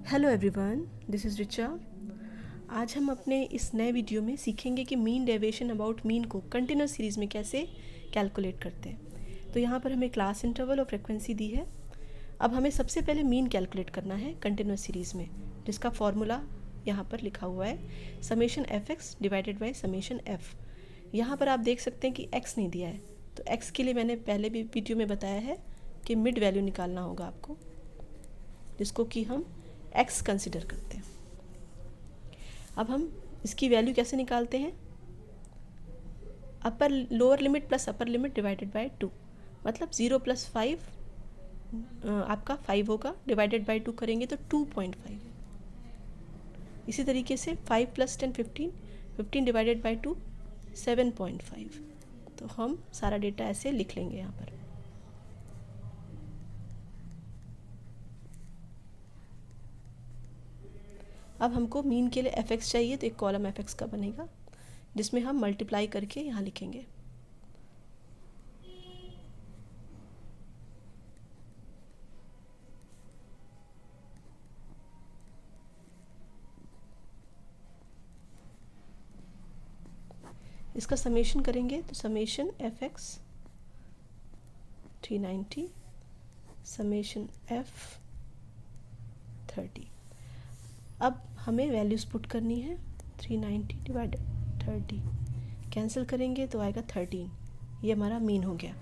Hello everyone, this is Richa. आज हम अपने इस नए वीडियो में सीखेंगे कि मीन डेविएशन अबाउट मीन को कंटिन्यूस सीरीज़ में कैसे कैलकुलेट करते हैं। तो यहाँ पर हमें क्लास इंटरवल और फ्रिक्वेंसी दी है। अब हमें सबसे पहले मीन कैलकुलेट करना है कंटिन्यूस सीरीज़ में, जिसका फॉर्मूला यहाँ पर लिखा हुआ है summation F x divided by summation F. यहाँ पर आप देख सकते हैं कि एक्स नहीं दिया है, तो एक्स के लिए मैंने पहले भी वीडियो में बताया है कि मिड वैल्यू निकालना होगा आपको, जिसको कि हम x कंसिडर करते हैं। अब हम इसकी वैल्यू कैसे निकालते हैं? Upper lower limit plus upper limit divided by 2, मतलब 0 प्लस 5 आपका 5 होगा, डिवाइडेड बाय 2 करेंगे तो 2.5। इसी तरीके से 5 प्लस 10 15, 15 डिवाइडेड बाय 2 7.5। तो हम सारा डेटा ऐसे लिख लेंगे यहाँ पर। अब हमको मीन के लिए एफ एक्स चाहिए, तो एक कॉलम एफ एक्स का बनेगा जिसमें हम मल्टीप्लाई करके यहाँ लिखेंगे। इसका समेशन करेंगे तो summation F x 390 summation F 30। अब हमें वैल्यूज़ पुट करनी है। 390 डिवाइडेड 30 कैंसिल करेंगे तो आएगा 13। ये हमारा मीन हो गया।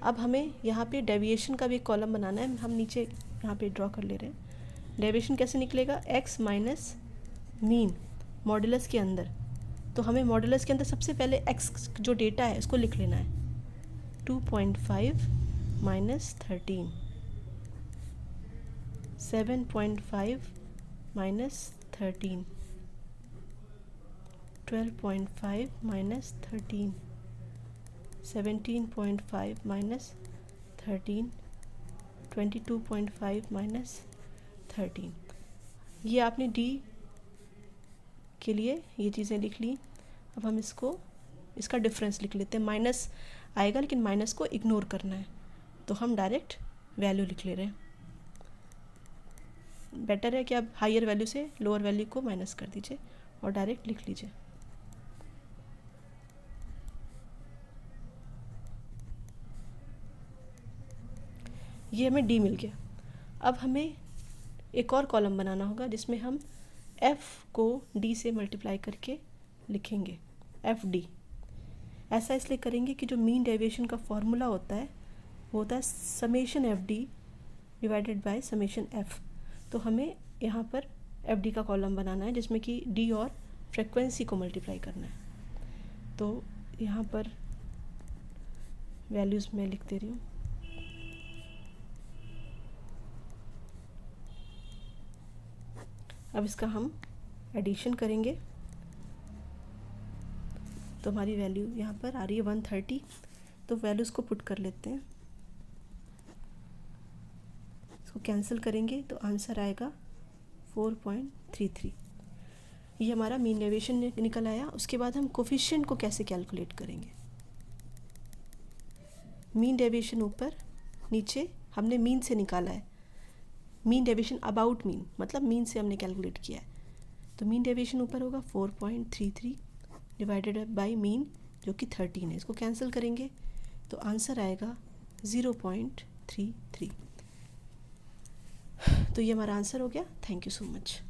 अब हमें यहाँ पे डेविएशन का भी एक कॉलम बनाना है। हम नीचे यहाँ पे ड्रॉ कर ले रहे हैं। डेविएशन कैसे निकलेगा? x माइनस मीन मॉडुलस के अंदर। तो हमें मॉडुलस के अंदर सबसे पहले x जो डेटा है उसको लिख लेना है। 2.5 minus 13, 7.5 minus 13, 12.5 minus 13, 17.5 minus 13, 22.5 minus 13। ये आपने डी के लिए ये चीज़ें लिख ली। अब हम इसका डिफरेंस लिख लेते हैं। माइनस आएगा लेकिन माइनस को इग्नोर करना है, तो हम डायरेक्ट वैल्यू लिख ले रहे हैं। बेटर है कि आप हायर वैल्यू से लोअर वैल्यू को माइनस कर दीजिए और डायरेक्ट लिख लीजिए। ये हमें डी मिल गया। अब हमें एक और कॉलम बनाना होगा जिसमें हम f को d से मल्टीप्लाई करके लिखेंगे, एफ डी। ऐसा इसलिए करेंगे कि जो मीन डेविएशन का फॉर्मूला होता है वो होता है summation F D divided by summation F. तो हमें यहाँ पर एफ डी का कॉलम बनाना है जिसमें कि डी और फ्रिक्वेंसी को मल्टीप्लाई करना है। तो यहाँ पर वैल्यूज़ मैं लिख दे रही हूँ। अब इसका हम एडिशन करेंगे तो हमारी वैल्यू यहाँ पर आ रही है 130। तो वैल्यूज़ को पुट कर लेते हैं, इसको कैंसिल करेंगे तो आंसर आएगा 4.33। ये हमारा मीन डेविएशन निकल आया। उसके बाद हम कोफिशिएंट को कैसे कैलकुलेट करेंगे? मीन डेविएशन ऊपर नीचे हमने मीन से निकाला है। मीन डेविएशन अबाउट मीन मतलब मीन से हमने कैलकुलेट किया है। तो मीन डेविएशन ऊपर होगा 4.33 डिवाइडेड बाय मीन जो कि 13 है। इसको कैंसिल करेंगे तो आंसर आएगा 0.33। तो ये हमारा आंसर हो गया। Thank you so much.